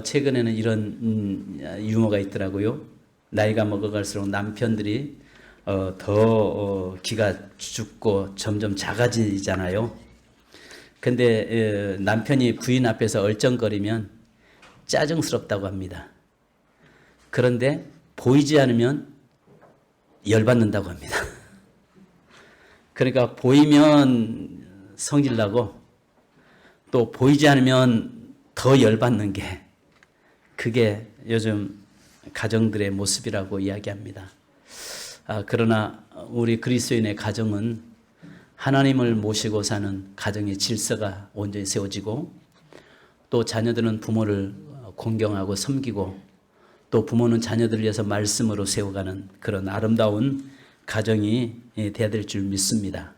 최근에는 이런 유머가 있더라고요. 나이가 먹어갈수록 남편들이 더 기가 죽고 점점 작아지잖아요. 근데 남편이 부인 앞에서 얼쩡거리면 짜증스럽다고 합니다. 그런데 보이지 않으면 열받는다고 합니다. 그러니까 보이면 성질나고 또 보이지 않으면 더 열받는 게 그게 요즘 가정들의 모습이라고 이야기합니다. 그러나 우리 그리스도인의 가정은 하나님을 모시고 사는 가정의 질서가 온전히 세워지고 또 자녀들은 부모를 공경하고 섬기고 또 부모는 자녀들을 위해서 말씀으로 세워가는 그런 아름다운 가정이 돼야 될 줄 믿습니다.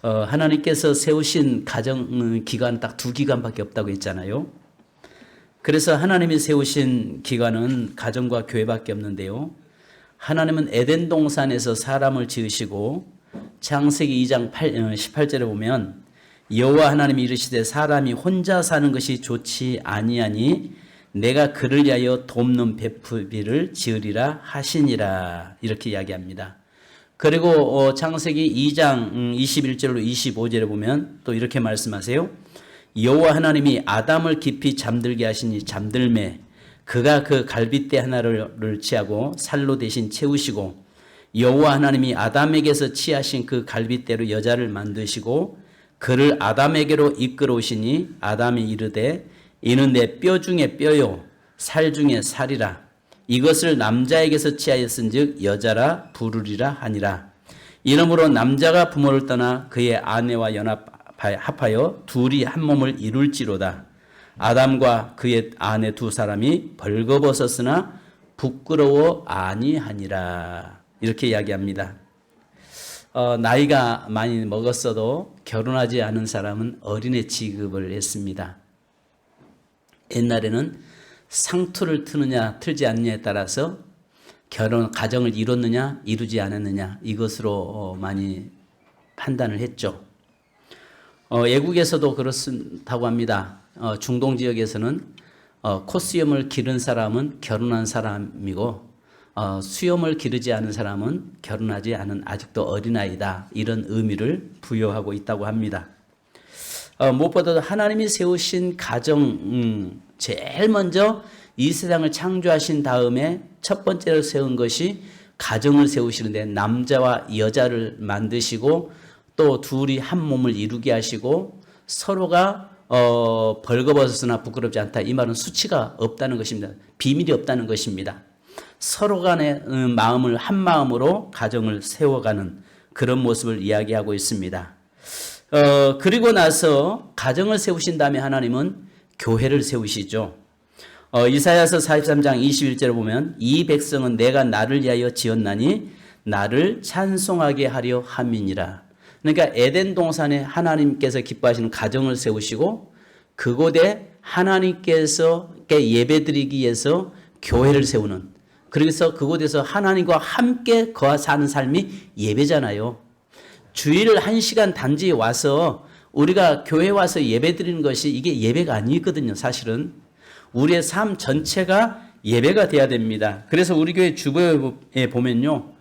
하나님께서 세우신 가정 기간 딱 2기간밖에 없다고 했잖아요. 그래서 하나님이 세우신 기간은 가정과 교회밖에 없는데요. 하나님은 에덴 동산에서 사람을 지으시고 창세기 2장 18절에 보면 여호와 하나님이 이르시되 사람이 혼자 사는 것이 좋지 아니하니 내가 그를 위하여 돕는 베풀비를 지으리라 하시니라 이렇게 이야기합니다. 그리고 창세기 2장 21절로 25절에 보면 또 이렇게 말씀하세요. 여호와 하나님이 아담을 깊이 잠들게 하시니 잠들매 그가 그 갈빗대 하나를 취하고 살로 대신 채우시고 여호와 하나님이 아담에게서 취하신 그 갈빗대로 여자를 만드시고 그를 아담에게로 이끌어오시니 아담이 이르되 이는 내 뼈 중에 뼈요 살 중에 살이라 이것을 남자에게서 취하였은즉 여자라 부르리라 하니라. 이러므로 남자가 부모를 떠나 그의 아내와 합하여 둘이 한 몸을 이룰지로다. 아담과 그의 아내 두 사람이 벌거벗었으나 부끄러워 아니하니라. 이렇게 이야기합니다. 나이가 많이 먹었어도 결혼하지 않은 사람은 어린애 취급을 했습니다. 옛날에는 상투를 트느냐 틀지 않느냐에 따라서 가정을 이뤘느냐 이루지 않았느냐 이것으로 많이 판단을 했죠. 외국에서도 그렇다고 합니다. 중동 지역에서는 콧수염을 기른 사람은 결혼한 사람이고 수염을 기르지 않은 사람은 결혼하지 않은 아직도 어린아이다. 이런 의미를 부여하고 있다고 합니다. 무엇보다도 하나님이 세우신 가정 제일 먼저 이 세상을 창조하신 다음에 첫 번째로 세운 것이 가정을 세우시는데 남자와 여자를 만드시고 또 둘이 한 몸을 이루게 하시고 서로가 벌거벗었으나 부끄럽지 않다. 이 말은 수치가 없다는 것입니다. 비밀이 없다는 것입니다. 서로 간의 마음을 한 마음으로 가정을 세워가는 그런 모습을 이야기하고 있습니다. 그리고 나서 가정을 세우신 다음에 하나님은 교회를 세우시죠. 이사야서 43장 21절에 보면 이 백성은 내가 나를 위하여 지었나니 나를 찬송하게 하려 함이니라. 그러니까 에덴 동산에 하나님께서 기뻐하시는 가정을 세우시고 그곳에 하나님께서 예배드리기 위해서 교회를 세우는, 그래서 그곳에서 하나님과 함께 거하 사는 삶이 예배잖아요. 주일 1시간 단지 와서 우리가 교회 와서 예배 드리는 것이 이게 예배가 아니거든요. 사실은 우리의 삶 전체가 예배가 돼야 됩니다. 그래서 우리 교회 주보에 보면요,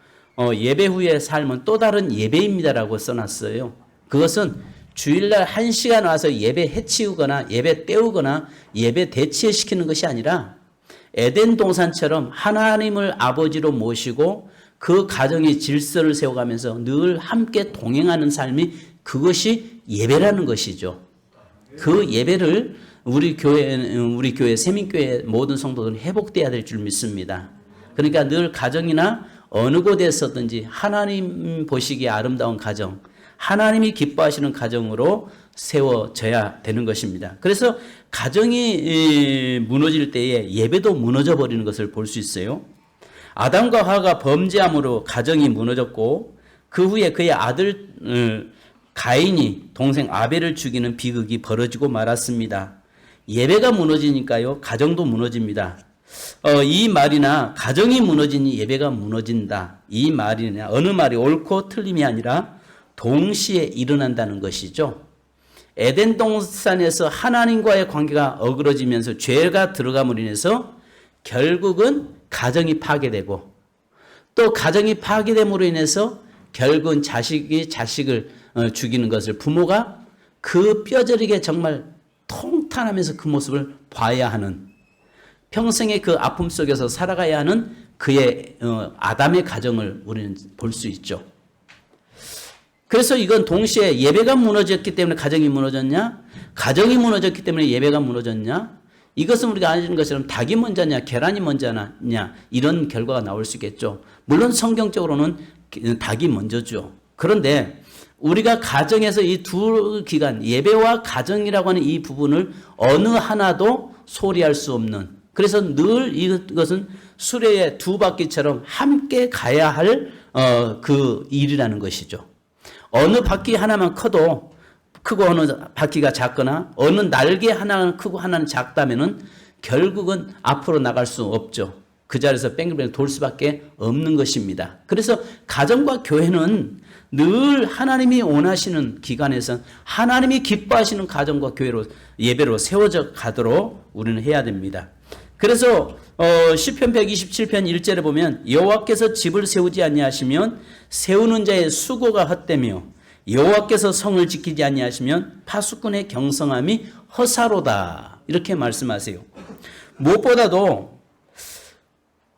예배 후의 삶은 또 다른 예배입니다라고 써놨어요. 그것은 주일날 1시간 와서 예배 해치우거나 예배 때우거나 예배 대체시키는 것이 아니라 에덴 동산처럼 하나님을 아버지로 모시고 그 가정의 질서를 세워가면서 늘 함께 동행하는 삶이 그것이 예배라는 것이죠. 그 예배를 우리 교회 세민교회 모든 성도들은 회복돼야 될 줄 믿습니다. 그러니까 늘 가정이나 어느 곳에서든지 하나님 보시기에 아름다운 가정, 하나님이 기뻐하시는 가정으로 세워져야 되는 것입니다. 그래서 가정이 무너질 때에 예배도 무너져 버리는 것을 볼 수 있어요. 아담과 하와가 범죄함으로 가정이 무너졌고 그 후에 그의 아들 가인이 동생 아벨을 죽이는 비극이 벌어지고 말았습니다. 예배가 무너지니까요, 가정도 무너집니다. 이 말이나 가정이 무너지니 예배가 무너진다, 이 말이나 어느 말이 옳고 틀림이 아니라 동시에 일어난다는 것이죠. 에덴 동산에서 하나님과의 관계가 어그러지면서 죄가 들어감으로 인해서 결국은 가정이 파괴되고, 또 가정이 파괴됨으로 인해서 결국은 자식이 자식을 죽이는 것을 부모가 그 뼈저리게 정말 통탄하면서 그 모습을 봐야 하는, 평생의 그 아픔 속에서 살아가야 하는 그의 아담의 가정을 우리는 볼 수 있죠. 그래서 이건 동시에 예배가 무너졌기 때문에 가정이 무너졌냐, 가정이 무너졌기 때문에 예배가 무너졌냐, 이것은 우리가 아는 것처럼 닭이 먼저냐 계란이 먼저냐 이런 결과가 나올 수 있겠죠. 물론 성경적으로는 닭이 먼저죠. 그런데 우리가 가정에서 이 두 기간, 예배와 가정이라고 하는 이 부분을 어느 하나도 소리할 수 없는, 그래서 늘 이것은 수레의 두 바퀴처럼 함께 가야 할 그 일이라는 것이죠. 어느 바퀴 하나만 크고 어느 바퀴가 작거나 어느 날개 하나는 크고 하나는 작다면은 결국은 앞으로 나갈 수 없죠. 그 자리에서 뺑글뺑글 돌 수밖에 없는 것입니다. 그래서 가정과 교회는 늘 하나님이 원하시는 기간에서 하나님이 기뻐하시는 가정과 교회로 예배로 세워져 가도록 우리는 해야 됩니다. 그래서 시편 127편 1절에 보면 여호와께서 집을 세우지 아니하시면 세우는 자의 수고가 헛되며 여호와께서 성을 지키지 아니하시면 파수꾼의 경성함이 허사로다, 이렇게 말씀하세요. 무엇보다도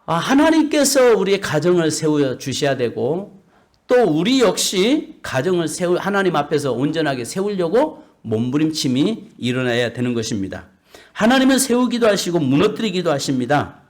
하나님께서 우리의 가정을 세워 주셔야 되고, 또 우리 역시 가정을 하나님 앞에서 온전하게 세우려고 몸부림침이 일어나야 되는 것입니다. 하나님은 세우기도 하시고 무너뜨리기도 하십니다.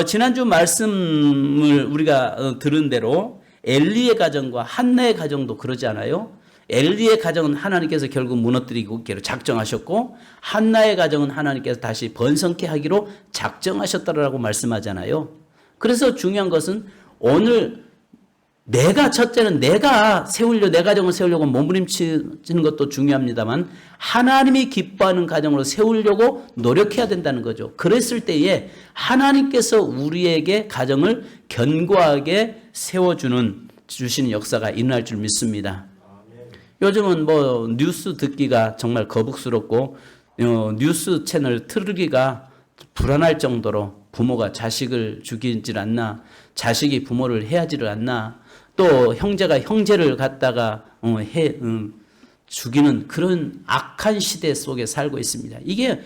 지난주 말씀을 우리가 들은 대로 엘리의 가정과 한나의 가정도 그러지 않아요? 엘리의 가정은 하나님께서 결국 무너뜨리고 작정하셨고, 한나의 가정은 하나님께서 다시 번성케 하기로 작정하셨다라고 말씀하잖아요. 그래서 중요한 것은 오늘 첫째는 내가 내 가정을 세우려고 몸부림치는 것도 중요합니다만 하나님이 기뻐하는 가정으로 세우려고 노력해야 된다는 거죠. 그랬을 때에 하나님께서 우리에게 가정을 견고하게 주시는 역사가 일어날 줄 믿습니다. 요즘은 뉴스 듣기가 정말 거북스럽고 뉴스 채널 틀기가 불안할 정도로 부모가 자식을 죽이질 않나, 자식이 부모를 해하지를 않나, 또 형제가 형제를 갖다가 죽이는 그런 악한 시대 속에 살고 있습니다. 이게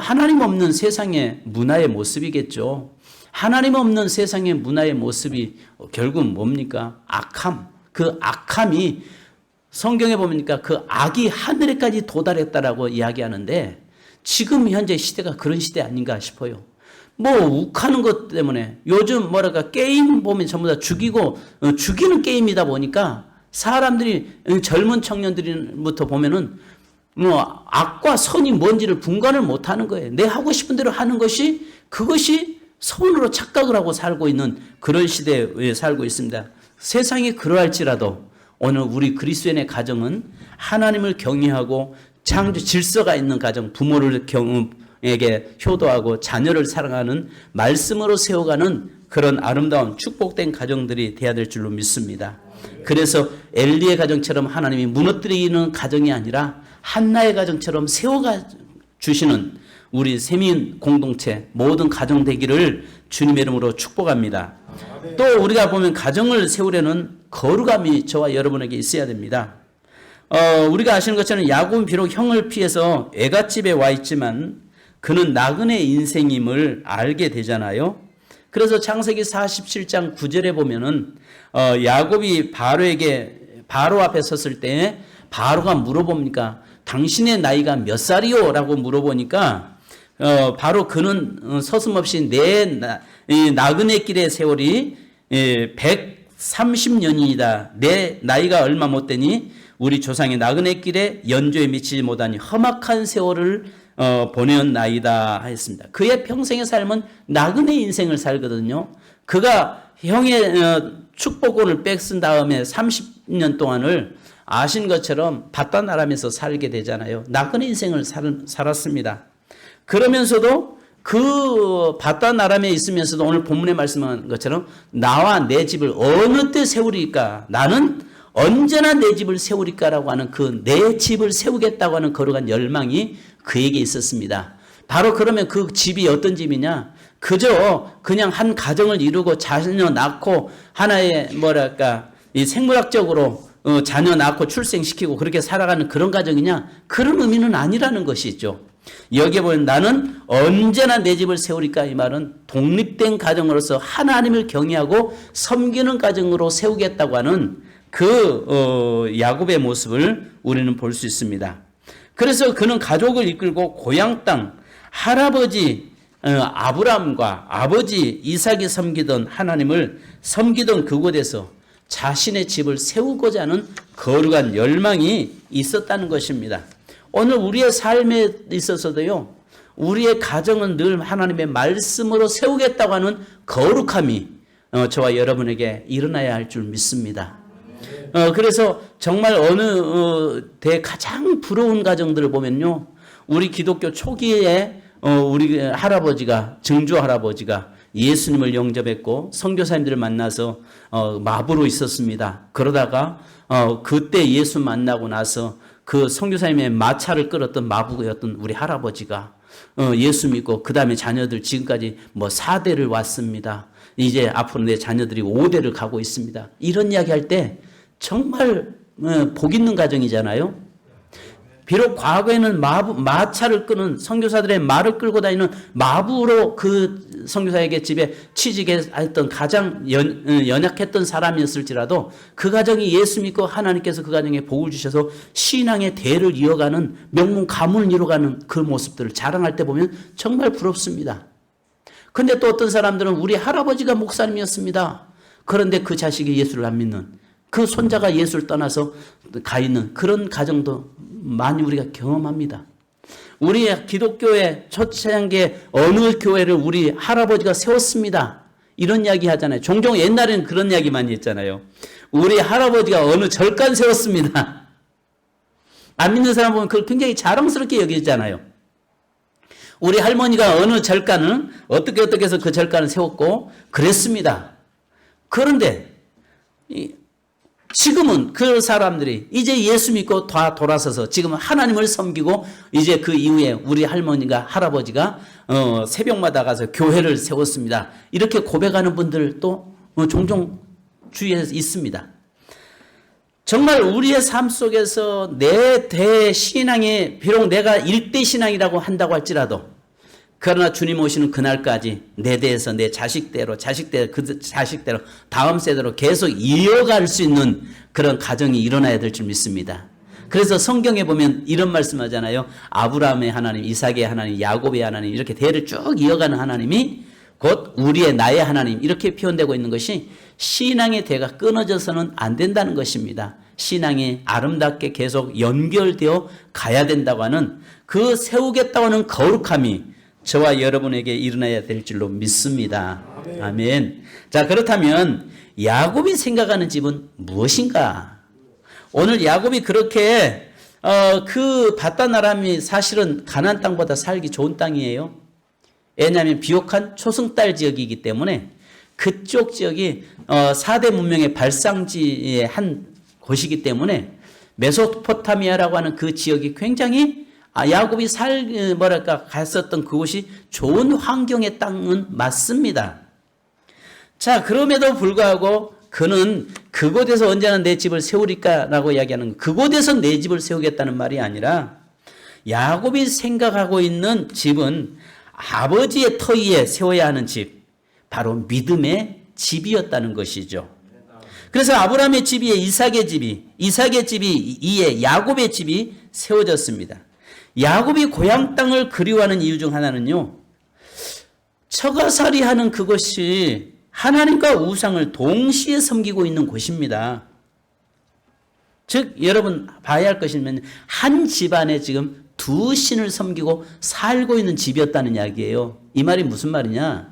하나님 없는 세상의 문화의 모습이겠죠. 하나님 없는 세상의 문화의 모습이 결국은 뭡니까? 악함. 그 악함이 성경에 보니까 그 악이 하늘에까지 도달했다라고 이야기하는데, 지금 현재 시대가 그런 시대 아닌가 싶어요. 욱하는 것 때문에 요즘 게임 보면 전부 다 죽이는 게임이다 보니까 사람들이, 젊은 청년들부터 보면은 악과 선이 뭔지를 분간을 못 하는 거예요. 내 하고 싶은 대로 하는 것이, 그것이 선으로 착각을 하고 살고 있는 그런 시대에 살고 있습니다. 세상이 그러할지라도 오늘 우리 그리스도인의 가정은 하나님을 경외하고 창조 질서가 있는 가정, 부모를 에게 효도하고 자녀를 사랑하는 말씀으로 세워가는 그런 아름다운 축복된 가정들이 되어야 될 줄로 믿습니다. 그래서 엘리의 가정처럼 하나님이 무너뜨리는 가정이 아니라 한나의 가정처럼 세워가 주시는 우리 세민 공동체 모든 가정 되기를 주님의 이름으로 축복합니다. 또 우리가 보면 가정을 세우려는 거룩함이 저와 여러분에게 있어야 됩니다. 우리가 아시는 것처럼 야곱은 비록 형을 피해서 애갓집에 와 있지만 그는 나그네 인생임을 알게 되잖아요. 그래서 창세기 47장 9절에 보면은 야곱이 바로 앞에 섰을 때 바로가 물어봅니까? 당신의 나이가 몇 살이요? 라고 물어보니까 바로 그는 서슴없이 내 나그네 길의 세월이 130년이다. 내 나이가 얼마 못 되니 우리 조상의 나그네 길에 연조에 미치지 못하니 험악한 세월을 보내었나이다 했습니다. 그의 평생의 삶은 나그네 인생을 살거든요. 그가 형의 축복권을 뺏은 다음에 30년 동안을 아신 것처럼 바단 아람에서 살게 되잖아요. 나그네 인생을 살았습니다. 그러면서도 그 바단 아람에 있으면서도 오늘 본문에 말씀한 것처럼 나와 내 집을 어느 때 세우리까? 나는 언제나 내 집을 세우리까라고 하는 그 내 집을 세우겠다고 하는 거룩한 열망이 그에게 있었습니다. 바로 그러면 그 집이 어떤 집이냐? 그저 그냥 한 가정을 이루고 자녀 낳고 하나의 이 생물학적으로 자녀 낳고 출생시키고 그렇게 살아가는 그런 가정이냐? 그런 의미는 아니라는 것이죠. 여기에 보면 나는 언제나 내 집을 세우리까, 이 말은 독립된 가정으로서 하나님을 경외하고 섬기는 가정으로 세우겠다고 하는 그 야곱의 모습을 우리는 볼 수 있습니다. 그래서 그는 가족을 이끌고 고향 땅, 할아버지 아브라함과 아버지 이삭이 섬기던 하나님을 섬기던 그곳에서 자신의 집을 세우고자 하는 거룩한 열망이 있었다는 것입니다. 오늘 우리의 삶에 있어서도요, 우리의 가정은 늘 하나님의 말씀으로 세우겠다고 하는 거룩함이 저와 여러분에게 일어나야 할 줄 믿습니다. 그래서 정말 어느 때 가장 부러운 가정들을 보면요, 우리 기독교 초기에 우리 할아버지가, 증조 할아버지가 예수님을 영접했고 선교사님들을 만나서 마부로 있었습니다. 그러다가 그때 예수 만나고 나서 그 선교사님의 마차를 끌었던 마부였던 우리 할아버지가 예수 믿고 그 다음에 자녀들 지금까지 4대를 왔습니다. 이제 앞으로 내 자녀들이 5대를 가고 있습니다. 이런 이야기 할 때 정말 복 있는 가정이잖아요. 비록 과거에는 마차를 끄는 선교사들의 말을 끌고 다니는 마부로 그 선교사에게 집에 취직했던 가장 연약했던 사람이었을지라도 그 가정이 예수 믿고 하나님께서 그 가정에 복을 주셔서 신앙의 대를 이어가는 명문 가문을 이뤄가는 그 모습들을 자랑할 때 보면 정말 부럽습니다. 그런데 또 어떤 사람들은 우리 할아버지가 목사님이었습니다. 그런데 그 자식이 예수를 안 믿는, 그 손자가 예수를 떠나서 가 있는 그런 가정도 많이 우리가 경험합니다. 우리 기독교의 초창기에 어느 교회를 우리 할아버지가 세웠습니다. 이런 이야기 하잖아요. 종종 옛날에는 그런 이야기 많이 했잖아요. 우리 할아버지가 어느 절간 세웠습니다. 안 믿는 사람 보면 그걸 굉장히 자랑스럽게 여기잖아요. 우리 할머니가 어느 절간을 어떻게 해서 그 절간을 세웠고 그랬습니다. 그런데 지금은 그 사람들이 이제 예수 믿고 다 돌아서서 지금 하나님을 섬기고 이제 그 이후에 우리 할머니가 할아버지가 새벽마다 가서 교회를 세웠습니다. 이렇게 고백하는 분들도 종종 주위에 있습니다. 정말 우리의 삶 속에서 내 대신앙이 비록 내가 일대 신앙이라고 한다고 할지라도 그러나 주님 오시는 그날까지 내 대에서 내 자식대로 그 자식대로 다음 세대로 계속 이어갈 수 있는 그런 가정이 일어나야 될 줄 믿습니다. 그래서 성경에 보면 이런 말씀하잖아요. 아브라함의 하나님, 이삭의 하나님, 야곱의 하나님, 이렇게 대를 쭉 이어가는 하나님이 곧 우리의 나의 하나님, 이렇게 표현되고 있는 것이 신앙의 대가 끊어져서는 안 된다는 것입니다. 신앙이 아름답게 계속 연결되어 가야 된다고 하는 그 세우겠다고 하는 거룩함이 저와 여러분에게 일어나야 될 줄로 믿습니다. 아멘. 아멘. 자, 그렇다면 야곱이 생각하는 집은 무엇인가? 오늘 야곱이 그렇게 그 바단 아람이 사실은 가나안 땅보다 살기 좋은 땅이에요. 왜냐하면 비옥한 초승달 지역이기 때문에 그쪽 지역이 4대 문명의 발상지의 한 곳이기 때문에 메소포타미아라고 하는 그 지역이 굉장히 야곱이 갔었던 그곳이 좋은 환경의 땅은 맞습니다. 자, 그럼에도 불구하고 그는 그곳에서 언제나 내 집을 세우리까라고 이야기하는, 그곳에서 내 집을 세우겠다는 말이 아니라 야곱이 생각하고 있는 집은 아버지의 터 위에 세워야 하는 집, 바로 믿음의 집이었다는 것이죠. 그래서 아브라함의 집 위에 이삭의 집이 이에 야곱의 집이 세워졌습니다. 야곱이 고향 땅을 그리워하는 이유 중 하나는요, 처가살이 하는 그것이 하나님과 우상을 동시에 섬기고 있는 곳입니다. 즉 여러분 봐야 할 것이면 한 집안에 지금 두 신을 섬기고 살고 있는 집이었다는 이야기예요. 이 말이 무슨 말이냐?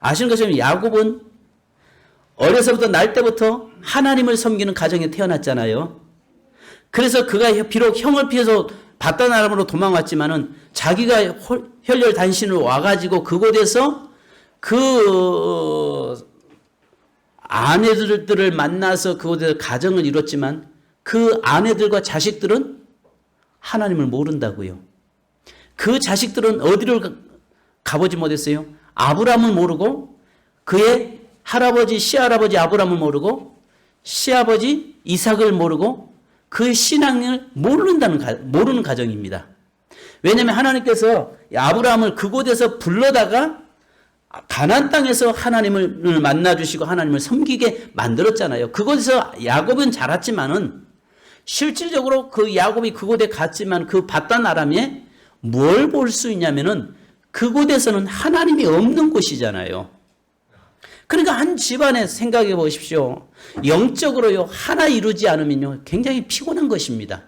아시는 것처럼 야곱은 어려서부터 날 때부터 하나님을 섬기는 가정에 태어났잖아요. 그래서 그가 비록 형을 피해서 바단 아람으로 도망왔지만은 자기가 혈혈단신으로 와가지고 그곳에서 그 아내들을 만나서 그곳에서 가정을 이뤘지만 그 아내들과 자식들은 하나님을 모른다고요. 그 자식들은 어디를 가보지 못했어요? 아브라함을 모르고 그의 할아버지 시할아버지 아브라함을 모르고 시아버지 이삭을 모르고 그의 신앙을 모르는 가정입니다. 왜냐하면 하나님께서 아브라함을 그곳에서 불러다가 가나안 땅에서 하나님을 만나주시고 하나님을 섬기게 만들었잖아요. 그곳에서 야곱은 자랐지만은 실질적으로 그 야곱이 그곳에 갔지만 그 바단 아람에 뭘 볼 수 있냐면은 그곳에서는 하나님이 없는 곳이잖아요. 그러니까 한 집안에 생각해 보십시오. 영적으로요, 하나 이루지 않으면요, 굉장히 피곤한 것입니다.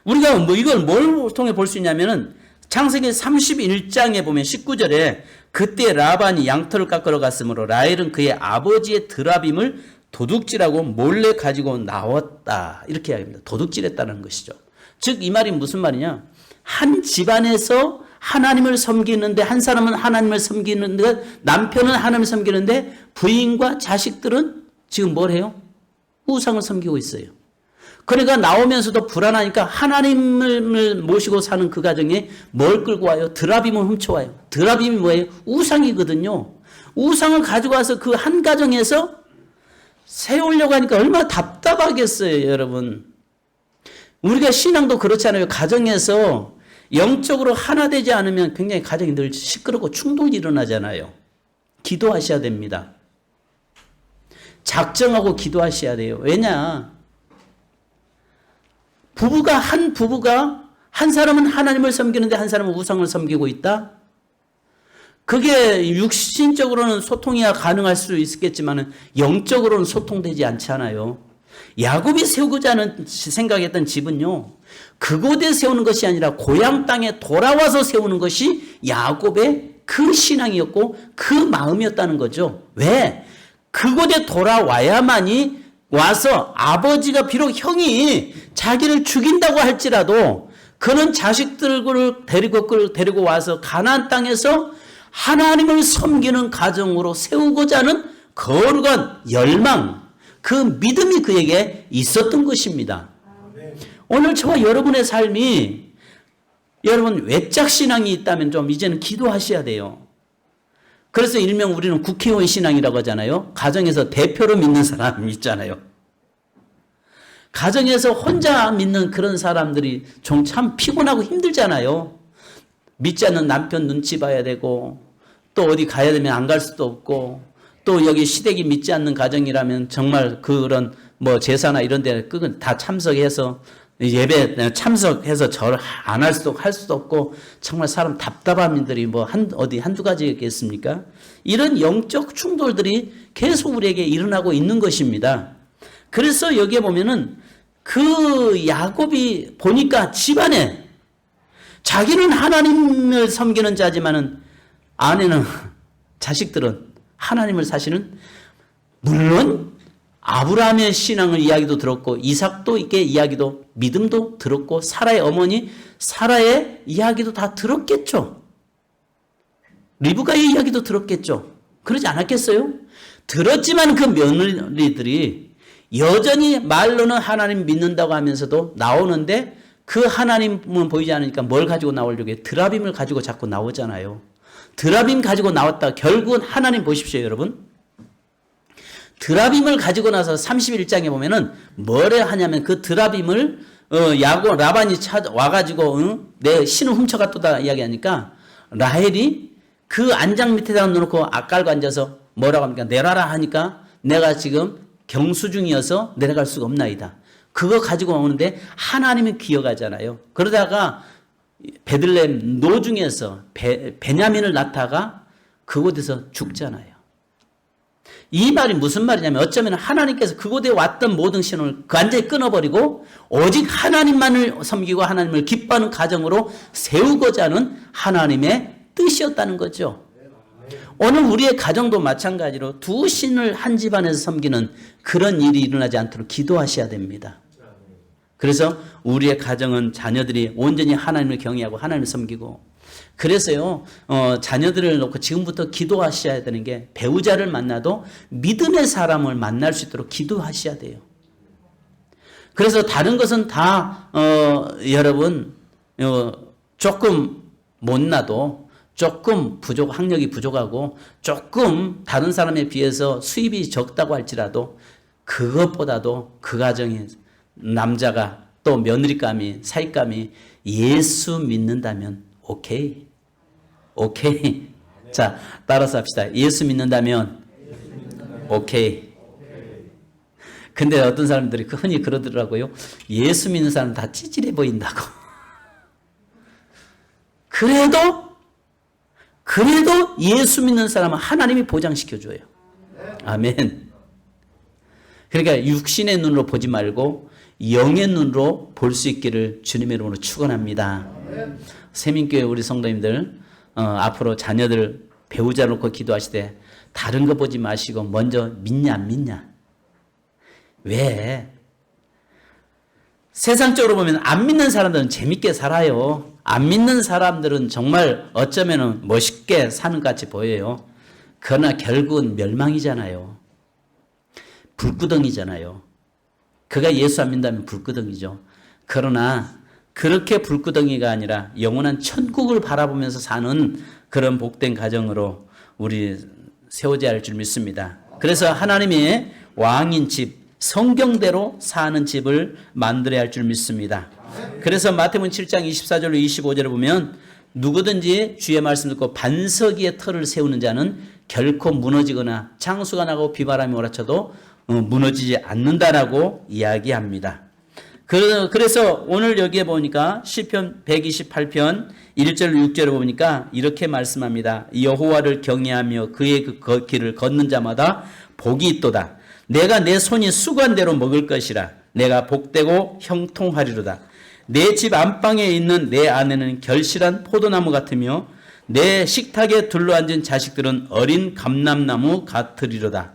우리가 이걸 뭘 통해 볼 수 있냐면은 창세기 31장에 보면 19절에 그때 라반이 양털을 깎으러 갔으므로 라헬은 그의 아버지의 드라빔을 도둑질하고 몰래 가지고 나왔다. 이렇게 이야기합니다. 도둑질했다는 것이죠. 즉 이 말이 무슨 말이냐? 한 집안에서 하나님을 섬기는데 한 사람은 하나님을 섬기는데 남편은 하나님을 섬기는데 부인과 자식들은 지금 뭘 해요? 우상을 섬기고 있어요. 그러니까 나오면서도 불안하니까 하나님을 모시고 사는 그 가정에 뭘 끌고 와요? 드라빔을 훔쳐와요. 드라빔이 뭐예요? 우상이거든요. 우상을 가지고 와서 그 한 가정에서 세우려고 하니까 얼마나 답답하겠어요, 여러분. 우리가 신앙도 그렇잖아요. 가정에서 영적으로 하나 되지 않으면 굉장히 가정이 늘 시끄럽고 충돌이 일어나잖아요. 기도하셔야 됩니다. 작정하고 기도하셔야 돼요. 왜냐? 한 부부가 한 사람은 하나님을 섬기는데 한 사람은 우상을 섬기고 있다? 그게 육신적으로는 소통이야 가능할 수 있겠지만 영적으로는 소통되지 않잖아요. 야곱이 세우고자 하는 생각했던 집은요, 그곳에 세우는 것이 아니라 고향 땅에 돌아와서 세우는 것이 야곱의 그 신앙이었고 그 마음이었다는 거죠. 왜? 그곳에 돌아와야만이 와서 아버지가 비록 형이 자기를 죽인다고 할지라도 그는 자식들을 데리고 와서 가나안 땅에서 하나님을 섬기는 가정으로 세우고자 하는 거룩한 열망, 그 믿음이 그에게 있었던 것입니다. 오늘 저와 여러분의 삶이 여러분 외적 신앙이 있다면 좀 이제는 기도하셔야 돼요. 그래서 일명 우리는 국회의원 신앙이라고 하잖아요. 가정에서 대표로 믿는 사람이 있잖아요. 가정에서 혼자 믿는 그런 사람들이 좀 참 피곤하고 힘들잖아요. 믿지 않는 남편 눈치 봐야 되고 또 어디 가야 되면 안 갈 수도 없고 또 여기 시댁이 믿지 않는 가정이라면 정말 그런 뭐 제사나 이런 데 다 참석해서 예배 참석해서 절 안 할 수도 없고 정말 사람 답답한 일들이 뭐 한두 가지겠습니까? 이런 영적 충돌들이 계속 우리에게 일어나고 있는 것입니다. 그래서 여기에 보면은 그 야곱이 보니까 집안에 자기는 하나님을 섬기는 자지만은 아내는 자식들은 하나님을 사시는, 물론 아브라함의 신앙을 이야기도 들었고 이삭도 이게 이야기도 믿음도 들었고 사라의 어머니 사라의 이야기도 다 들었겠죠. 리브가의 이야기도 들었겠죠. 그러지 않았겠어요? 들었지만 그 며느리들이 여전히 말로는 하나님 믿는다고 하면서도 나오는데 그 하나님은 보이지 않으니까 뭘 가지고 나오려고 해요? 드라빔을 가지고 자꾸 나오잖아요. 드라빔 가지고 나왔다. 결국은 하나님 보십시오, 여러분. 드라빔을 가지고 나서 31장에 보면은 뭐래 하냐면 그 드라빔을 라반이 와가지고 내 신을 훔쳐갔다 이야기하니까 라헬이 그 안장 밑에다 놓고 깔고 앉아서 뭐라고 합니까? 내려라 하니까 내가 지금 경수 중이어서 내려갈 수가 없나이다. 그거 가지고 오는데 하나님은 기억하잖아요. 그러다가 베들레헴 노중에서 베냐민을 낳다가 그곳에서 죽잖아요. 이 말이 무슨 말이냐면 어쩌면 하나님께서 그곳에 왔던 모든 신을 완전히 끊어버리고 오직 하나님만을 섬기고 하나님을 기뻐하는 가정으로 세우고자 하는 하나님의 뜻이었다는 거죠. 오늘 우리의 가정도 마찬가지로 두 신을 한 집안에서 섬기는 그런 일이 일어나지 않도록 기도하셔야 됩니다. 그래서 우리의 가정은 자녀들이 온전히 하나님을 경외하고 하나님을 섬기고 그래서요, 자녀들을 놓고 지금부터 기도하셔야 되는 게 배우자를 만나도 믿음의 사람을 만날 수 있도록 기도하셔야 돼요. 그래서 다른 것은 다, 여러분, 조금 못나도 조금 학력이 부족하고 조금 다른 사람에 비해서 수입이 적다고 할지라도 그것보다도 그 가정에 남자가 또 며느리감이, 사익감이 예수 믿는다면 오케이. 오케이. 자, 따라서 합시다. 예수 믿는다면 오케이. 근데 어떤 사람들이 흔히 그러더라고요. 예수 믿는 사람은 다 찌질해 보인다고. 그래도 예수 믿는 사람은 하나님이 보장시켜줘요. 아멘. 그러니까 육신의 눈으로 보지 말고 영의 눈으로 볼 수 있기를 주님의 이름으로 축원합니다. 세민교회 우리 성도님들 앞으로 자녀들 배우자 놓고 기도하시되 다른 거 보지 마시고 먼저 믿냐 안 믿냐. 왜? 세상적으로 보면 안 믿는 사람들은 재밌게 살아요. 안 믿는 사람들은 정말 어쩌면 멋있게 사는 것 같이 보여요. 그러나 결국은 멸망이잖아요. 불구덩이잖아요. 그가 예수 안 믿는다면 불구덩이죠. 그러나 그렇게 불구덩이가 아니라 영원한 천국을 바라보면서 사는 그런 복된 가정으로 우리 세워져야 할 줄 믿습니다. 그래서 하나님의 왕인 집, 성경대로 사는 집을 만들어야 할 줄 믿습니다. 그래서 마태복음 7장 24절로 25절을 보면 누구든지 주의 말씀 듣고 반석 위에 터를 세우는 자는 결코 무너지거나 창수가 나고 비바람이 몰아쳐도 무너지지 않는다라고 이야기합니다. 그래서 오늘 여기에 보니까 시편 128편 1절로 6절을 보니까 이렇게 말씀합니다. 여호와를 경외하며 그의 그 길을 걷는 자마다 복이 있도다. 내가 내 손이 수관대로 먹을 것이라. 내가 복되고 형통하리로다. 내 집 안방에 있는 내 아내는 결실한 포도나무 같으며 내 식탁에 둘러앉은 자식들은 어린 감람나무 같으리로다.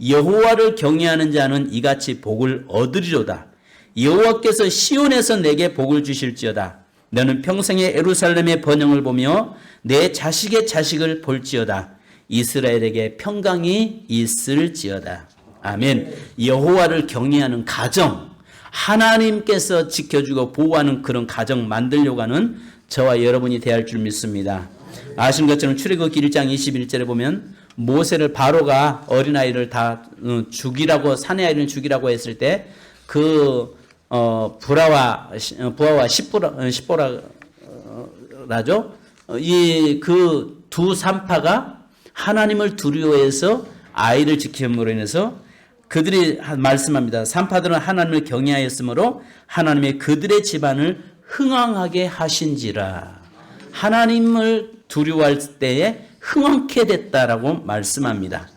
여호와를 경외하는 자는 이같이 복을 얻으리로다. 여호와께서 시온에서 내게 복을 주실지어다. 너는 평생에 예루살렘의 번영을 보며 내 자식의 자식을 볼지어다. 이스라엘에게 평강이 있을지어다. 아멘. 여호와를 경외하는 가정, 하나님께서 지켜주고 보호하는 그런 가정 만들려고 하는 저와 여러분이 되어야 할 줄 믿습니다. 아신 것처럼 출애굽기 1장 21절에 보면 모세를 바로가 어린아이를 다 죽이라고, 사내 아이를 죽이라고 했을 때 그 부하와 십보라죠. 이 그 두 산파가 하나님을 두려워해서 아이를 지킴으로 인해서 그들이 말씀합니다. 산파들은 하나님을 경외하였으므로 하나님의 그들의 집안을 흥왕하게 하신지라. 하나님을 두려워할 때에 흥왕케 됐다라고 말씀합니다.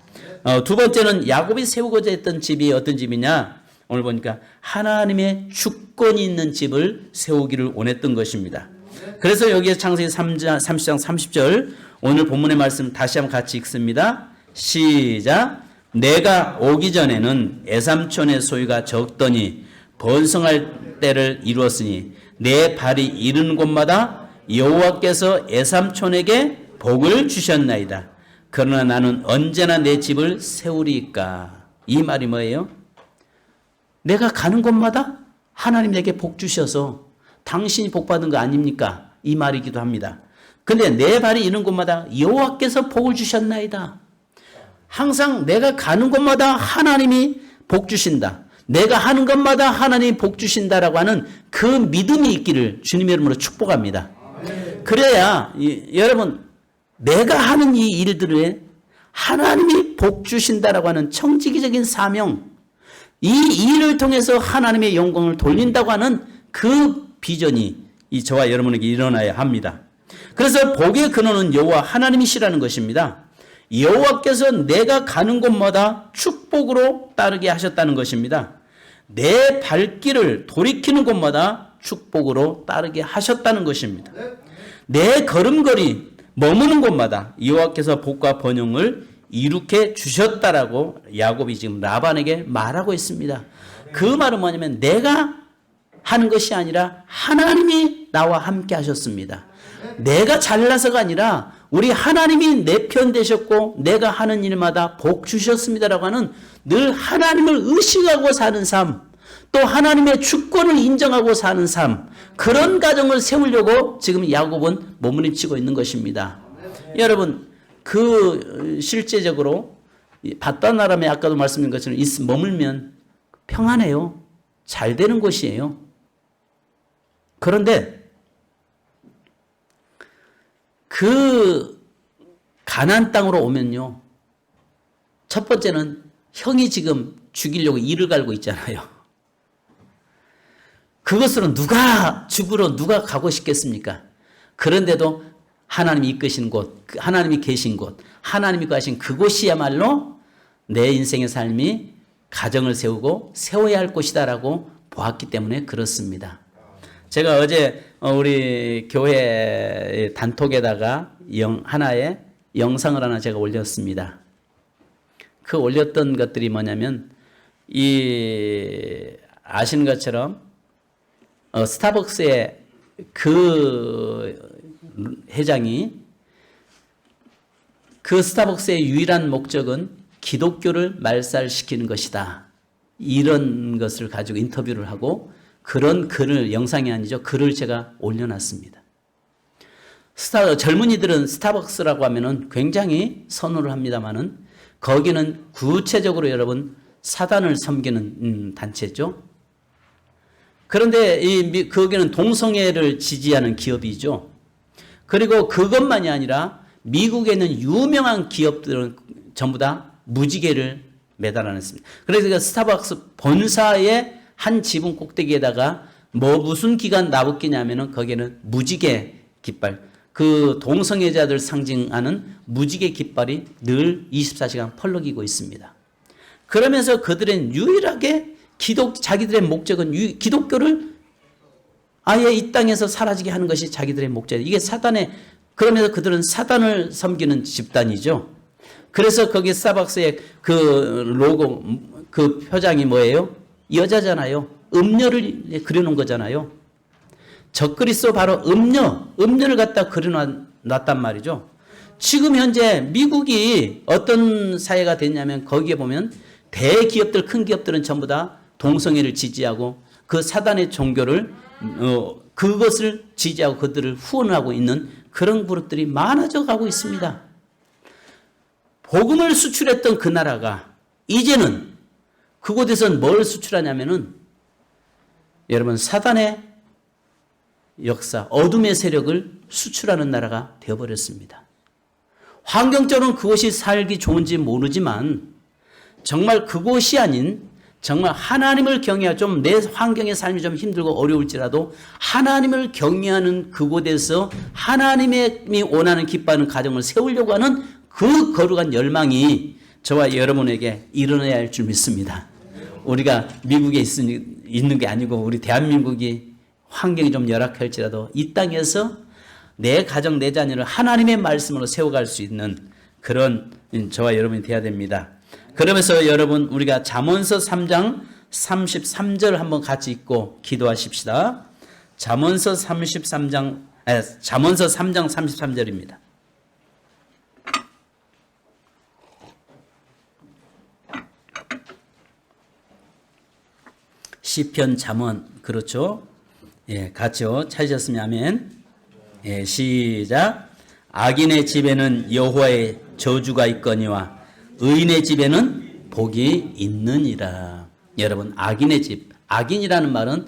두 번째는 야곱이 세우고자 했던 집이 어떤 집이냐? 오늘 보니까 하나님의 주권이 있는 집을 세우기를 원했던 것입니다. 그래서 여기에 창세기 30장 30절 오늘 본문의 말씀 다시 한번 같이 읽습니다. 시작. 내가 오기 전에는 애삼촌의 소유가 적더니 번성할 때를 이루었으니 내 발이 이르는 곳마다 여호와께서 애삼촌에게 복을 주셨나이다. 그러나 나는 언제나 내 집을 세우리이까. 이 말이 뭐예요? 내가 가는 곳마다 하나님 내게 복 주셔서 당신이 복 받은 거 아닙니까? 이 말이기도 합니다. 근데 내 발이 이른 곳마다 여호와께서 복을 주셨나이다. 항상 내가 가는 곳마다 하나님이 복 주신다. 내가 하는 것마다 하나님이 복 주신다라고 하는 그 믿음이 있기를 주님의 이름으로 축복합니다. 그래야 여러분 내가 하는 이 일들에 하나님이 복 주신다라고 하는 청지기적인 사명, 이 일을 통해서 하나님의 영광을 돌린다고 하는 그 비전이 이 저와 여러분에게 일어나야 합니다. 그래서 복의 근원은 여호와 하나님이시라는 것입니다. 여호와께서 내가 가는 곳마다 축복으로 따르게 하셨다는 것입니다. 내 발길을 돌이키는 곳마다 축복으로 따르게 하셨다는 것입니다. 내 걸음걸이 머무는 곳마다 여호와께서 복과 번영을 이룩해 주셨다라고 야곱이 지금 라반에게 말하고 있습니다. 그 말은 뭐냐면 내가 하는 것이 아니라 하나님이 나와 함께 하셨습니다. 내가 잘나서가 아니라 우리 하나님이 내 편 되셨고 내가 하는 일마다 복 주셨습니다라고 하는 늘 하나님을 의식하고 사는 삶, 또 하나님의 주권을 인정하고 사는 삶, 그런 가정을 세우려고 지금 야곱은 몸부림치고 있는 것입니다. 여러분, 그 실제적으로 바다나람에 아까도 말씀드린 것처럼 머물면 평안해요. 잘 되는 곳이에요. 그런데 그 가나안 땅으로 오면요, 첫 번째는 형이 지금 죽이려고 이를 갈고 있잖아요. 그것으로 누가 죽으러 누가 가고 싶겠습니까? 그런데도 하나님이 이끄신 곳, 하나님이 계신 곳, 하나님이 가신 그곳이야말로 내 인생의 삶이 가정을 세우고 세워야 할 곳이다라고 보았기 때문에 그렇습니다. 제가 어제 우리 교회 단톡에다가 하나의 영상을 하나 제가 올렸습니다. 그 올렸던 것들이 뭐냐면, 아시는 것처럼 스타벅스의 그 회장이, 그 스타벅스의 유일한 목적은 기독교를 말살시키는 것이다, 이런 것을 가지고 인터뷰를 하고 그런 글을, 영상이 아니죠, 글을 제가 올려놨습니다. 젊은이들은 스타벅스라고 하면은 굉장히 선호를 합니다만은 거기는 구체적으로 여러분 사단을 섬기는 단체죠. 그런데 거기는 동성애를 지지하는 기업이죠. 그리고 그것만이 아니라 미국에 있는 유명한 기업들은 전부 다 무지개를 매달아냈습니다. 그래서 그 스타벅스 본사의 한 지붕 꼭대기에다가 무슨 기간 나붙기냐면은 거기에는 무지개 깃발, 그 동성애자들 상징하는 무지개 깃발이 늘 24시간 펄럭이고 있습니다. 그러면서 그들은 유일하게 자기들의 목적은 기독교를 아예 이 땅에서 사라지게 하는 것이 자기들의 목적이에요. 이게 그러면서 그들은 사단을 섬기는 집단이죠. 그래서 거기 스타벅스의 그 로고, 그 표장이 뭐예요? 여자잖아요. 음녀를 그려놓은 거잖아요. 적그리스도 바로 음녀를 갖다 그려놨단 말이죠. 지금 현재 미국이 어떤 사회가 됐냐면, 거기에 보면 대기업들, 큰 기업들은 전부 다 동성애를 지지하고 그 사단의 종교를 그것을 지지하고 그들을 후원하고 있는 그런 그룹들이 많아져 가고 있습니다. 복음을 수출했던 그 나라가 이제는 그곳에선 뭘 수출하냐면은, 여러분, 사단의 역사, 어둠의 세력을 수출하는 나라가 되어버렸습니다. 환경적으로는 그곳이 살기 좋은지 모르지만 정말 그곳이 아닌, 정말 하나님을 경외하고, 좀 내 환경의 삶이 좀 힘들고 어려울지라도 하나님을 경외하는 그곳에서 하나님이 원하는 기뻐하는 가정을 세우려고 하는 그 거룩한 열망이 저와 여러분에게 일어나야 할 줄 믿습니다. 우리가 미국에 있는 게 아니고 우리 대한민국이 환경이 좀 열악할지라도 이 땅에서 내 가정, 내 자녀를 하나님의 말씀으로 세워갈 수 있는 그런 저와 여러분이 되어야 됩니다. 그러면서 여러분, 우리가 잠언서 3장 33절 한번 같이 읽고 기도하십시다. 잠언서 3장 33절입니다. 시편, 잠언, 그렇죠? 예, 같이요. 찾으셨으면 아멘. 예, 시작. 악인의 집에는 여호와의 저주가 있거니와 의인의 집에는 복이 있느니라. 여러분, 악인의 집, 악인이라는 말은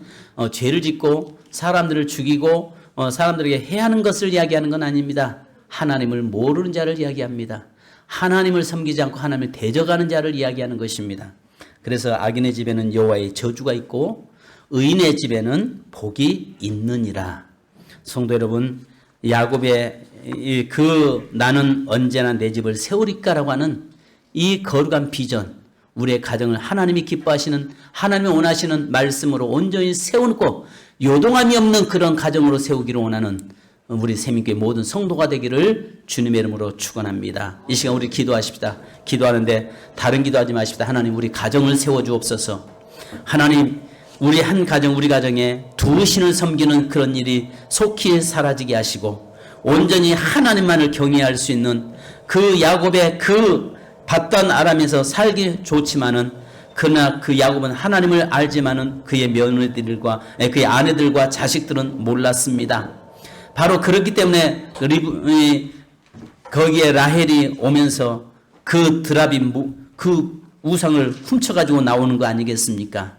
죄를 짓고 사람들을 죽이고 사람들에게 해하는 것을 이야기하는 건 아닙니다. 하나님을 모르는 자를 이야기합니다. 하나님을 섬기지 않고 하나님을 대적하는 자를 이야기하는 것입니다. 그래서 악인의 집에는 여호와의 저주가 있고 의인의 집에는 복이 있느니라. 성도 여러분, 야곱의 나는 언제나 내 집을 세우리까라고 하는 이 거룩한 비전, 우리의 가정을 하나님이 기뻐하시는, 하나님이 원하시는 말씀으로 온전히 세우고 요동함이 없는 그런 가정으로 세우기를 원하는 우리 세민교회 모든 성도가 되기를 주님의 이름으로 축원합니다. 이 시간 우리 기도하십시다. 기도하는데 다른 기도하지 마십시다. 하나님, 우리 가정을 세워주옵소서. 하나님, 우리 한 가정, 우리 가정에 두 신을 섬기는 그런 일이 속히 사라지게 하시고 온전히 하나님만을 경외할 수 있는 그 야곱의 그 받던 아람에서 살기 좋지만은 그러나 그 야곱은 하나님을 알지만은 그의 며느리들과 그의 아내들과 자식들은 몰랐습니다. 바로 그렇기 때문에 거기에 라헬이 오면서 그 드라빔 그 우상을 훔쳐가지고 나오는 거 아니겠습니까?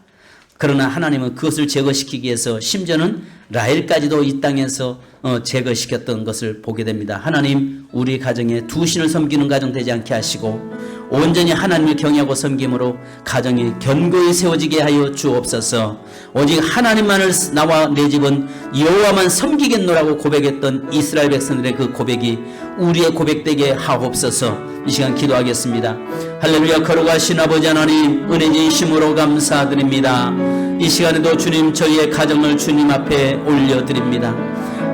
그러나 하나님은 그것을 제거시키기 위해서 심지어는 라헬까지도 이 땅에서 제거시켰던 것을 보게 됩니다. 하나님, 우리 가정에 두 신을 섬기는 가정 되지 않게 하시고 온전히 하나님을 경외하고 섬김으로 가정이 견고히 세워지게 하여 주옵소서. 오직 하나님만을 나와 내 집은 여호와만 섬기겠노라고 고백했던 이스라엘 백성들의 그 고백이 우리의 고백되게 하옵소서. 이 시간 기도하겠습니다. 할렐루야. 거룩하신 아버지 하나님, 은혜지심으로 감사드립니다. 이 시간에도 주님, 저희의 가정을 주님 앞에 올려드립니다.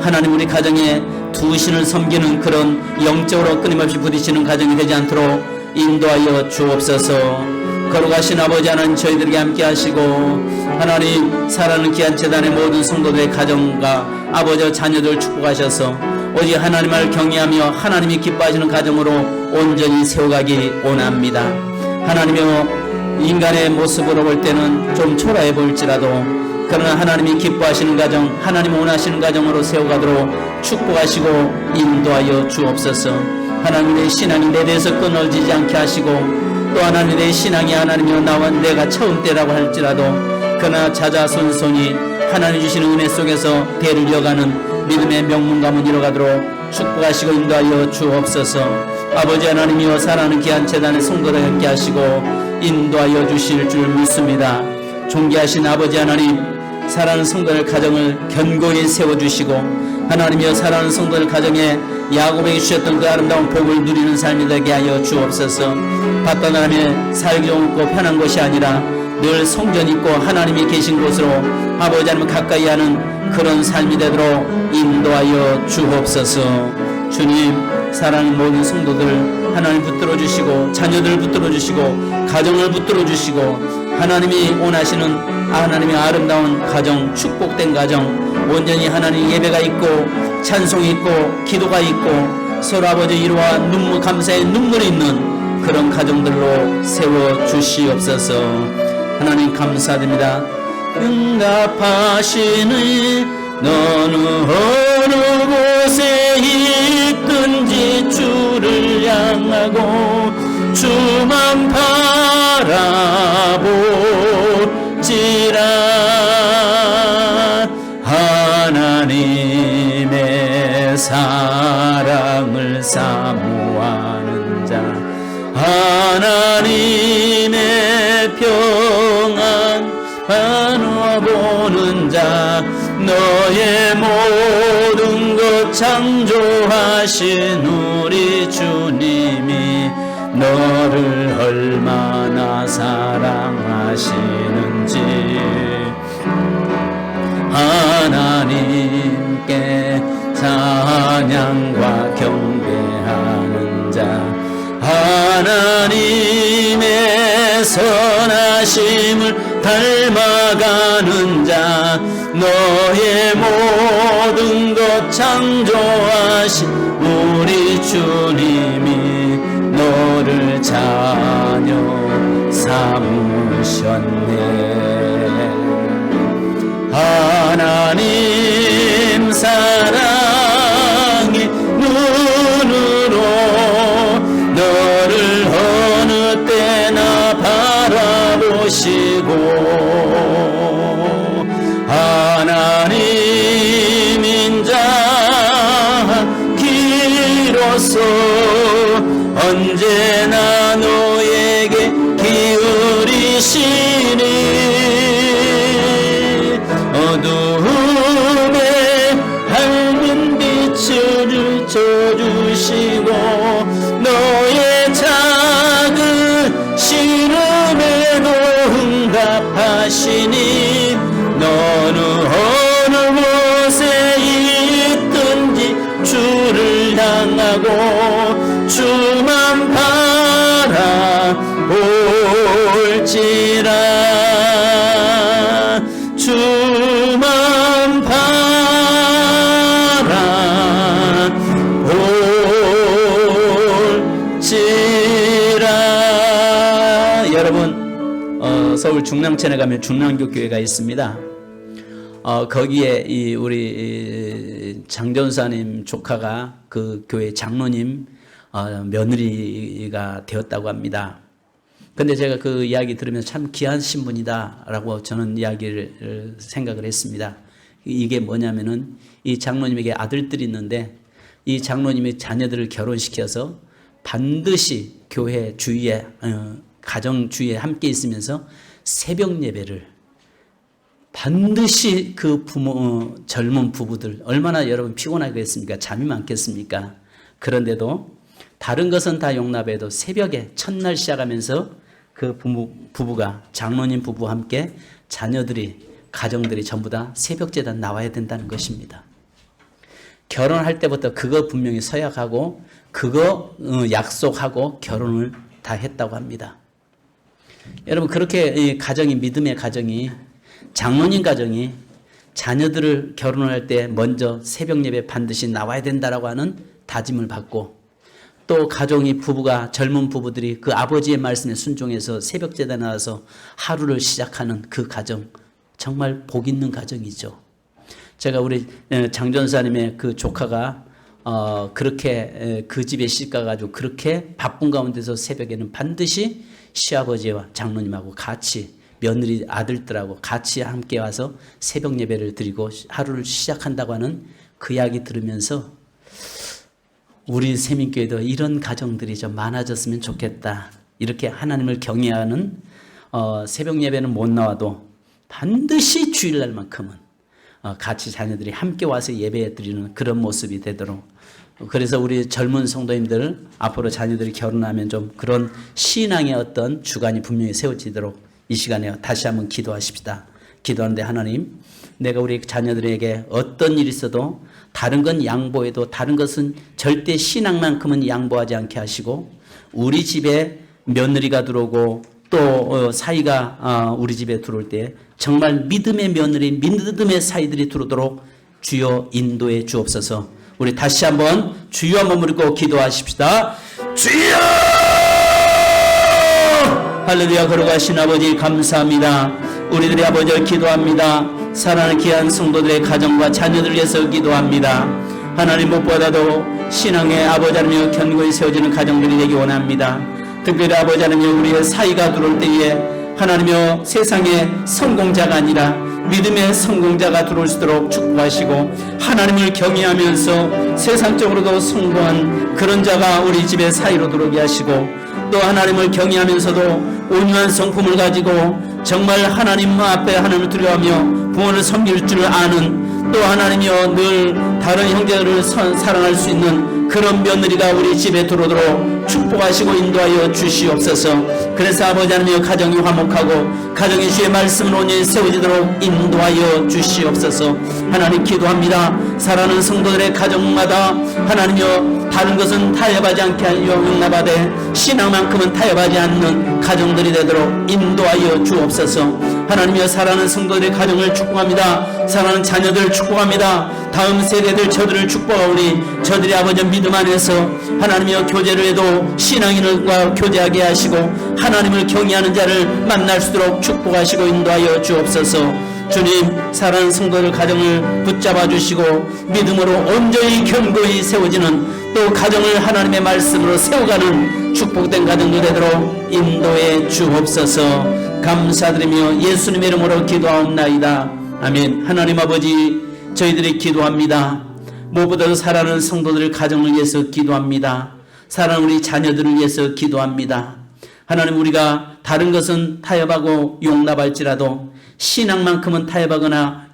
하나님, 우리 가정에 두 신을 섬기는 그런 영적으로 끊임없이 부딪히는 가정이 되지 않도록 인도하여 주옵소서. 거룩하신 아버지 하나님, 저희들에게 함께 하시고 하나님, 사랑하는 귀한 재단의 모든 성도들의 가정과 아버지와 자녀들 축복하셔서 오직 하나님을 경외하며 하나님이 기뻐하시는 가정으로 온전히 세워가기 원합니다. 하나님이여, 인간의 모습으로 볼 때는 좀 초라해 보일지라도 그러나 하나님이 기뻐하시는 가정, 하나님 원하시는 가정으로 세워가도록 축복하시고 인도하여 주옵소서. 하나님의 신앙이 내 데에서 끊어지지 않게 하시고 또 하나님의 신앙이 하나님이여 나와 내가 처음 때라고 할지라도 그러나 자자손손이 하나님 주시는 은혜 속에서 대를 이어가는 믿음의 명문가문 이뤄가도록 축복하시고 인도하여 주옵소서. 아버지 하나님이여, 사랑하는 귀한 재단의 성도들 함께 하시고 인도하여 주실 줄 믿습니다. 존귀하신 아버지 하나님, 사랑하는 성도들 가정을 견고히 세워주시고 하나님이여, 사랑하는 성도들 가정에 야곱에게 주셨던 그 아름다운 복을 누리는 삶이 되게 하여 주옵소서. 받던 하나님의 살기 좋고 편한 것이 아니라 늘 성전 있고 하나님이 계신 곳으로 아버지 하나님 가까이 하는 그런 삶이 되도록 인도하여 주옵소서. 주님, 사랑하는 모든 성도들 하나님 붙들어 주시고 자녀들 붙들어 주시고 가정을 붙들어 주시고 하나님이 원하시는 하나님의 아름다운 가정, 축복된 가정, 온전히 하나님 예배가 있고 찬송이 있고 기도가 있고 서로 아버지 이루와 눈물, 감사의 눈물이 있는 그런 가정들로 세워주시옵소서. 하나님 감사드립니다. 응답하시는 너는 어느 곳에 있든지 주를 향하고 주만 바라보지라. 하나님의 사랑을 사모하는 자, 하나님의 평안 바라보는 자, 너의 모든 것 창조하신 우리 주님이 너를 얼마나 사랑하시는지 하나님께 찬양과 경배하는 자, 하나님의 선하심을 닮아가는 자, 너의 모든 것 창조하신 우리 주님이 너를 자녀 삼으셨네. 하나님 사랑의 눈으로 너를 어느 때나 바라보시고 하나님 인자기로서 언제나 너에게 기울이시니 어둠에 밝은 빛을 줘주시고 너의 작은 시름에도 응답하시니 너는 어느 곳에 있든지 주를 향하고 주만 바라볼지라. 주만 바라볼지라. 여러분, 서울 중랑천에 가면 중랑교 교회가 있습니다. 거기에 우리 장전사님 조카가 그 교회 장로님 며느리가 되었다고 합니다. 근데 제가 그 이야기 들으면서 참 귀한 신분이다라고 저는 이야기를 생각을 했습니다. 이게 뭐냐면은 이 장로님에게 아들들이 있는데 이 장로님이 자녀들을 결혼시켜서 반드시 교회 주위에 가정 주위에 함께 있으면서 새벽 예배를 반드시 그 젊은 부부들 얼마나 여러분 피곤하겠습니까? 잠이 많겠습니까? 그런데도 다른 것은 다 용납해도 새벽에 첫날 시작하면서 그 부부가 장로님 부부와 함께 자녀들이 가정들이 전부 다 새벽 제단 나와야 된다는 것입니다. 결혼할 때부터 그거 분명히 서약하고 그거 약속하고 결혼을 다 했다고 합니다. 여러분 그렇게 이 가정이 믿음의 가정이 장로님 가정이 자녀들을 결혼할 때 먼저 새벽 예배 반드시 나와야 된다라고 하는 다짐을 받고 또 가정이 부부가 젊은 부부들이 그 아버지의 말씀에 순종해서 새벽 제단에 나와서 하루를 시작하는 그 가정 정말 복 있는 가정이죠. 제가 우리 장전사님의 그 조카가 그렇게 그 집에 시집가가지고 그렇게 바쁜 가운데서 새벽에는 반드시 시아버지와 장로님하고 같이 며느리 아들들하고 같이 함께 와서 새벽 예배를 드리고 하루를 시작한다고 하는 그 이야기 들으면서 우리 세민교회도 이런 가정들이 좀 많아졌으면 좋겠다. 이렇게 하나님을 경외하는 새벽 예배는 못 나와도 반드시 주일날만큼은 같이 자녀들이 함께 와서 예배 드리는 그런 모습이 되도록 그래서 우리 젊은 성도님들 앞으로 자녀들이 결혼하면 좀 그런 신앙의 어떤 주관이 분명히 세워지도록 이 시간에 다시 한번 기도하십시다. 기도하는데 하나님 내가 우리 자녀들에게 어떤 일이 있어도 다른 건 양보해도 다른 것은 절대 신앙만큼은 양보하지 않게 하시고 우리 집에 며느리가 들어오고 또 사이가 우리 집에 들어올 때 정말 믿음의 며느리 믿음의 사이들이 들어오도록 주여 인도해 주옵소서. 우리 다시 한번 주여 한번 부르고 기도하십시다. 주여 할렐루야. 걸어가신 아버지 감사합니다. 우리들의 아버지를 기도합니다. 사랑하는 귀한 성도들의 가정과 자녀들을 위해서 기도합니다. 하나님 무엇보다도 신앙의 아버지 하나님여 견고히 세워지는 가정들이 되기 원합니다. 특별히 아버지 하나님여 우리의 사이가 들어올 때에 하나님여 세상의 성공자가 아니라 믿음의 성공자가 들어올 수 있도록 축복하시고 하나님을 경외하면서 세상적으로도 성공한 그런 자가 우리 집의 사이로 들어오게 하시고 또 하나님을 경외하면서도 온유한 성품을 가지고 정말 하나님 앞에 하나님을 두려워하며 부모를 섬길 줄 아는 또 하나님이여 늘 다른 형제들을 사랑할 수 있는 그런 며느리가 우리 집에 들어오도록 축복하시고 인도하여 주시옵소서. 그래서 아버지 하나님이여 가정이 화목하고 가정이 주의 말씀을 온전히 세워지도록 인도하여 주시옵소서. 하나님 기도합니다. 사랑하는 성도들의 가정마다 하나님이여 다른 것은 타협하지 않게 하여 용납하되 신앙만큼은 타협하지 않는 가정들이 되도록 인도하여 주옵소서. 하나님이여 사랑하는 성도들의 가정을 축복합니다. 사랑하는 자녀들을 축복합니다. 다음 세대들 저들을 축복하오니 저들이 아버지 믿음 안에서 하나님이여 교제를 해도 신앙인과 교제하게 하시고 하나님을 경외하는 자를 만날 수 있도록 축복하시고 인도하여 주옵소서. 주님 사랑하는 성도들 가정을 붙잡아 주시고 믿음으로 온전히 견고히 세워지는 또 가정을 하나님의 말씀으로 세워가는 축복된 가정들 되도록 인도해 주옵소서. 감사드리며 예수님의 이름으로 기도하옵나이다. 아멘. 하나님 아버지 저희들이 기도합니다. 무엇보다도 사랑하는 성도들 가정을 위해서 기도합니다. 사랑하는 우리 자녀들을 위해서 기도합니다. 하나님 우리가 다른 것은 타협하고 용납할지라도 신앙만큼은 타협하거나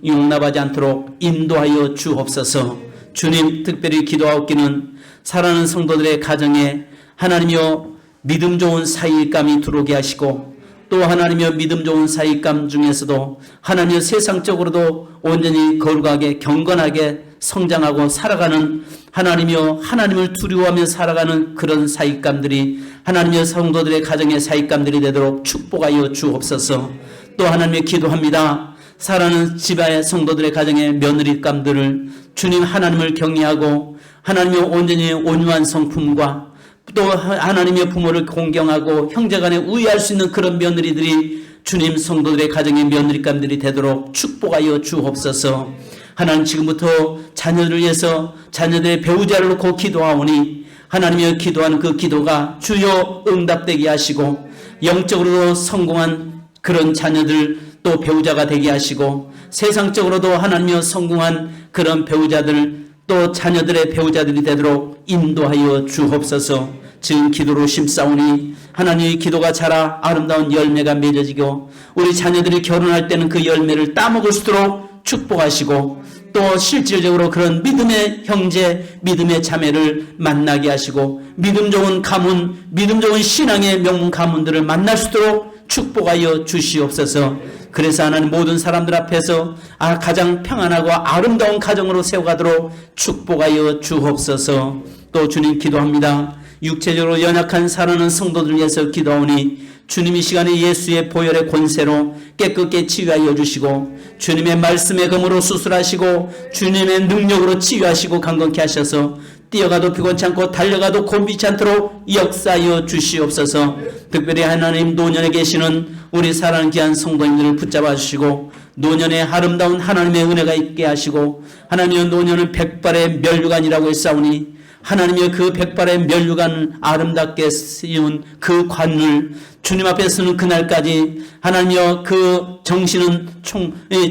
용납하지 않도록 인도하여 주옵소서. 주님 특별히 기도하옵기는 사랑하는 성도들의 가정에 하나님이여 믿음 좋은 사이감이 들어오게 하시고 또 하나님이여 믿음 좋은 사이감 중에서도 하나님이여 세상적으로도 온전히 거룩하게 경건하게 성장하고 살아가는 하나님이여 하나님을 두려워하며 살아가는 그런 사이감들이 하나님이여 성도들의 가정의 사이감들이 되도록 축복하여 주옵소서. 또 하나님의 기도합니다. 사랑하는 집안의 성도들의 가정의 며느리감들을 주님 하나님을 경외하고 하나님의 온전히 온유한 성품과 또 하나님의 부모를 공경하고 형제간에 우애할 수 있는 그런 며느리들이 주님 성도들의 가정의 며느리감들이 되도록 축복하여 주옵소서. 하나님 지금부터 자녀들을 위해서 자녀들의 배우자를 놓고 기도하오니 하나님의 기도하는 그 기도가 주여 응답되게 하시고 영적으로도 성공한 그런 자녀들 또 배우자가 되게 하시고 세상적으로도 하나님의 성공한 그런 배우자들 또 자녀들의 배우자들이 되도록 인도하여 주옵소서. 지금 기도로 심싸우니 하나님의 기도가 자라 아름다운 열매가 맺어지고 우리 자녀들이 결혼할 때는 그 열매를 따먹을 수 있도록 축복하시고 또 실질적으로 그런 믿음의 형제, 믿음의 자매를 만나게 하시고 믿음 좋은 가문, 믿음 좋은 신앙의 명문 가문들을 만날 수 있도록 축복하여 주시옵소서. 그래서 하나님 모든 사람들 앞에서 가장 평안하고 아름다운 가정으로 세워가도록 축복하여 주옵소서. 또 주님 기도합니다. 육체적으로 연약한 살아는 성도들 위해서 기도하오니 주님 이 시간에 예수의 보혈의 권세로 깨끗게 치유하여 주시고 주님의 말씀의 검으로 수술하시고 주님의 능력으로 치유하시고 강건케 하셔서 뛰어가도 피곤치 않고 달려가도 곤비치 않도록 역사하여 주시옵소서. 특별히 하나님 노년에 계시는 우리 사랑하는 귀한 성도님들을 붙잡아 주시고 노년에 아름다운 하나님의 은혜가 있게 하시고 하나님의 노년은 백발의 면류관이라고 했사오니 하나님의 그 백발의 면류관을 아름답게 씌운 그 관을 주님 앞에 서는 그날까지 하나님의 그 정신은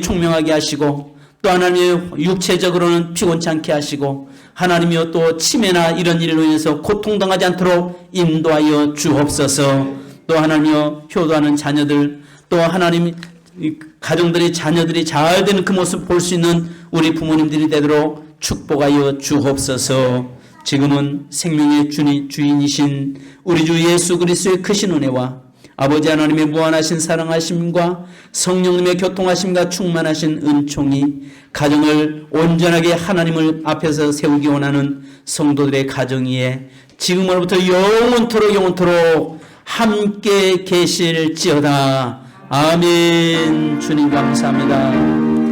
총명하게 하시고 또 하나님의 육체적으로는 피곤치 않게 하시고 하나님이여 또 치매나 이런 일로 인해서 고통당하지 않도록 인도하여 주옵소서. 또 하나님이여 효도하는 자녀들 또 하나님 가정들이 자녀들이 잘 되는 그 모습 볼 수 있는 우리 부모님들이 되도록 축복하여 주옵소서. 지금은 생명의 주인이신 우리 주 예수 그리스도의 크신 은혜와 아버지 하나님의 무한하신 사랑하심과 성령님의 교통하심과 충만하신 은총이 가정을 온전하게 하나님을 앞에서 세우기 원하는 성도들의 가정 위에 지금으로부터 영원토록 함께 계실지어다. 아멘. 주님 감사합니다.